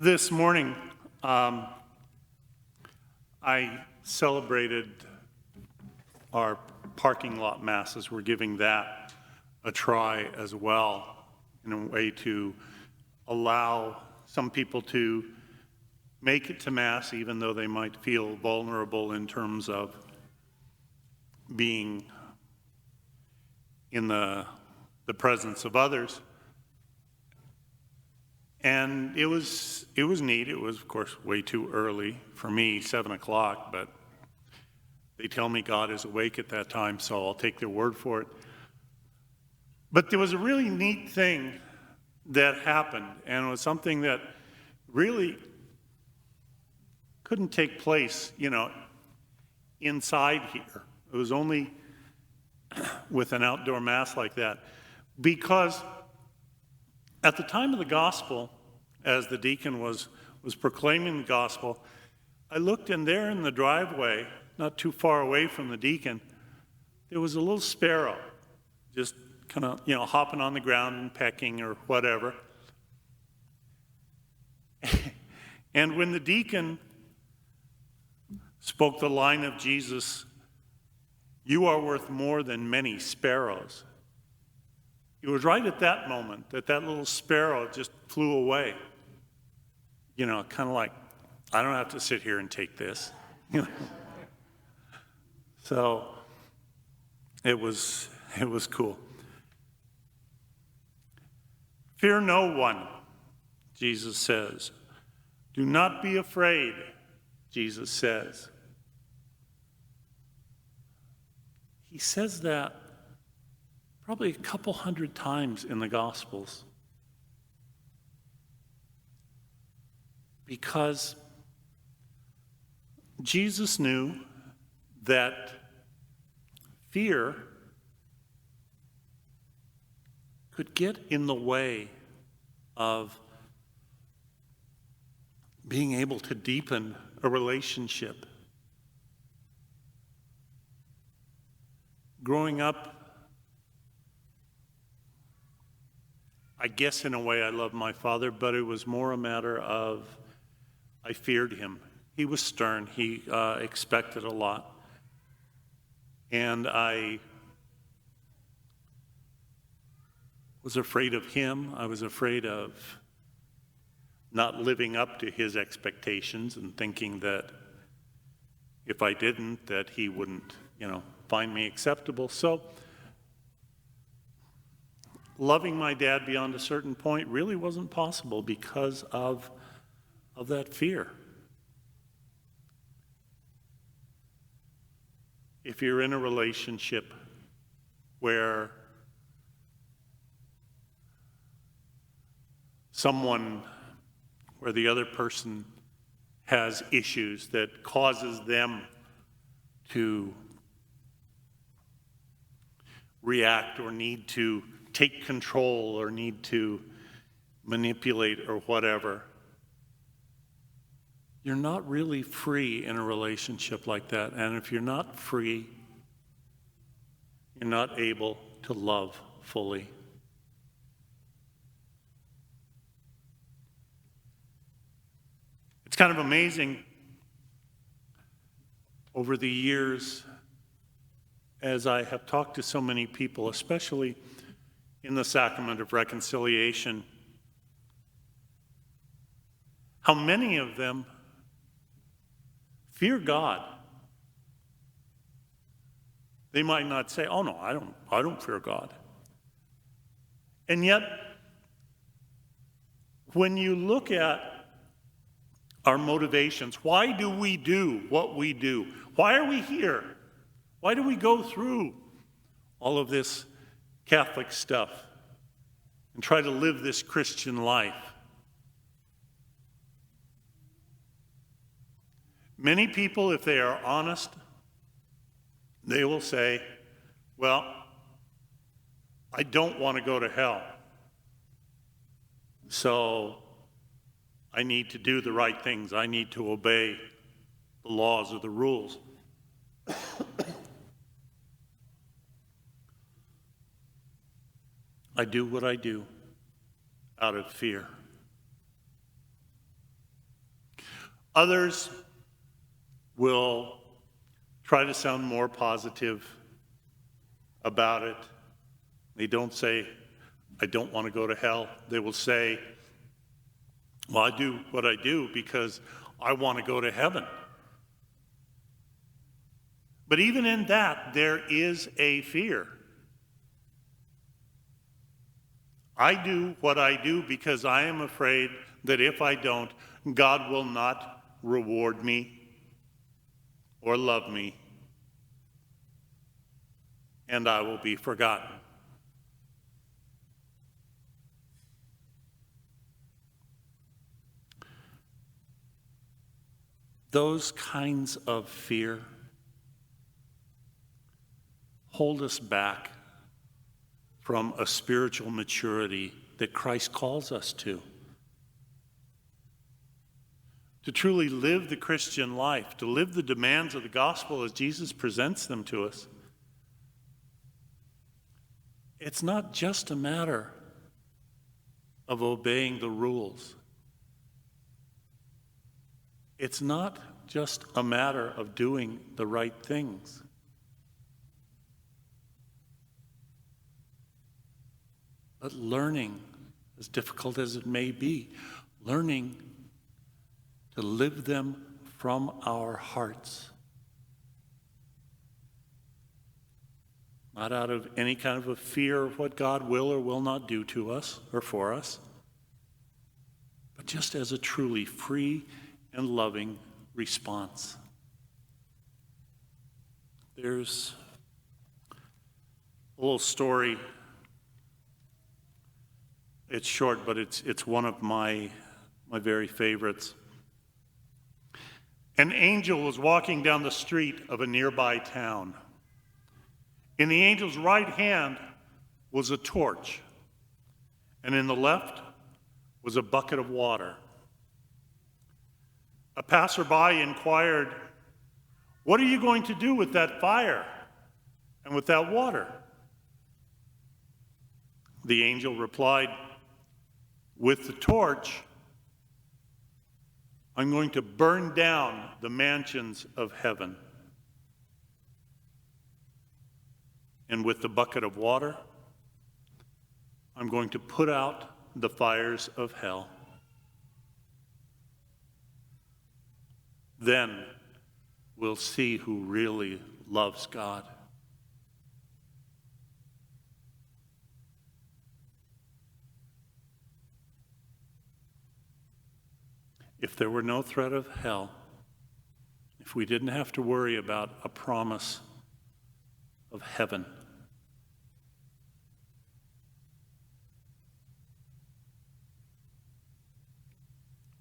This morning, I celebrated our parking lot masses. We're giving that a try as well, in a way to allow some people to make it to Mass, even though they might feel vulnerable in terms of being in the presence of others. And it was neat. It was, of course, way too early for me, 7 o'clock, but they tell me God is awake at that time, so I'll take their word for it. But there was a really neat thing that happened, and it was something that really couldn't take place, inside here. It was only with an outdoor Mass like that, because at the time of the gospel, as the deacon was proclaiming the gospel, I looked, and there in the driveway, not too far away from the deacon, there was a little sparrow, just kind of, hopping on the ground and pecking or whatever. And when the deacon spoke the line of Jesus, "You are worth more than many sparrows," it was right at that moment that little sparrow just flew away. Kind of like, I don't have to sit here and take this. So it was cool. Fear no one, Jesus says. Do not be afraid, Jesus says. He says that probably a couple hundred times in the Gospels, because Jesus knew that fear could get in the way of being able to deepen a relationship. Growing up, I guess in a way I loved my father, but it was more a matter of I feared him. He was stern. He expected a lot. And I was afraid of him. I was afraid of not living up to his expectations and thinking that if I didn't, that he wouldn't, find me acceptable. So loving my dad beyond a certain point really wasn't possible because of that fear. If you're in a relationship where the other person has issues that causes them to react or need to take control or need to manipulate or whatever, you're not really free in a relationship like that. And if you're not free, you're not able to love fully. It's kind of amazing over the years, as I have talked to so many people, especially in the sacrament of reconciliation, how many of them fear God. They might not say, "Oh no, I don't fear God." And yet, when you look at our motivations, why do we do what we do? Why are we here? Why do we go through all of this Catholic stuff and try to live this Christian life? Many people, if they are honest, they will say, "Well, I don't want to go to hell, so I need to do the right things. I need to obey the laws or the rules." I do what I do out of fear. Others will try to sound more positive about it. They don't say, I don't want to go to hell. They will say, well, I do what I do because I want to go to heaven. But even in that, there is a fear. I do what I do because I am afraid that if I don't, God will not reward me or love me, and I will be forgotten. Those kinds of fear hold us back from a spiritual maturity that Christ calls us to. To truly live the Christian life, to live the demands of the gospel as Jesus presents them to us. It's not just a matter of obeying the rules. It's not just a matter of doing the right things. But learning, as difficult as it may be, learning to live them from our hearts. Not out of any kind of a fear of what God will or will not do to us or for us, but just as a truly free and loving response. There's a little story. It's short, but it's one of my very favorites. An angel was walking down the street of a nearby town. In the angel's right hand was a torch, and in the left was a bucket of water. A passerby inquired, "What are you going to do with that fire and with that water?" The angel replied, "With the torch, I'm going to burn down the mansions of heaven. And with the bucket of water, I'm going to put out the fires of hell. Then we'll see who really loves God." If there were no threat of hell, if we didn't have to worry about a promise of heaven,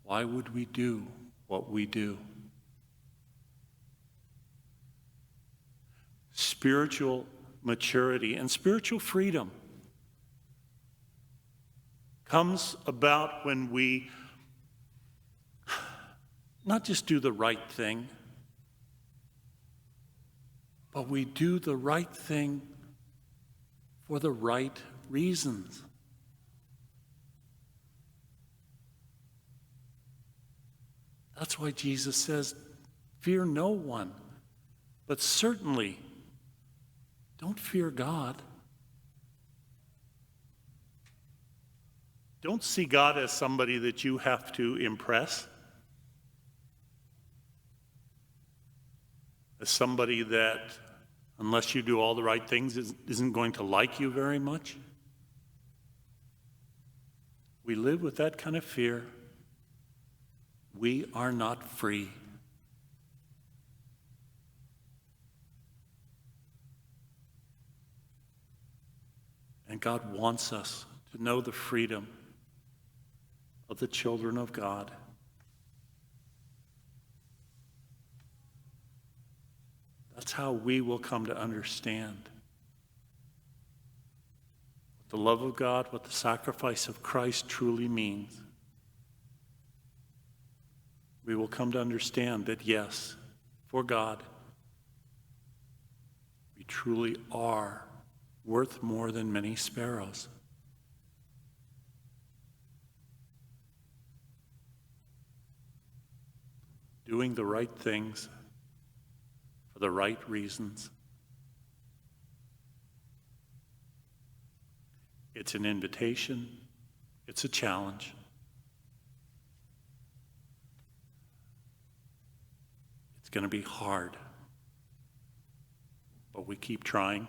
why would we do what we do? Spiritual maturity and spiritual freedom comes about when we not just do the right thing, but we do the right thing for the right reasons. That's why Jesus says, fear no one, but certainly don't fear God. Don't see God as somebody that you have to impress, as somebody that, unless you do all the right things, isn't going to like you very much. We live with that kind of fear. We are not free. And God wants us to know the freedom of the children of God. That's how we will come to understand what the love of God, what the sacrifice of Christ truly means. We will come to understand that, yes, for God, we truly are worth more than many sparrows. doing the right things for the right reasons. It's an invitation. It's a challenge. It's going to be hard. But we keep trying.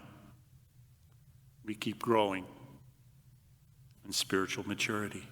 We keep growing in spiritual maturity.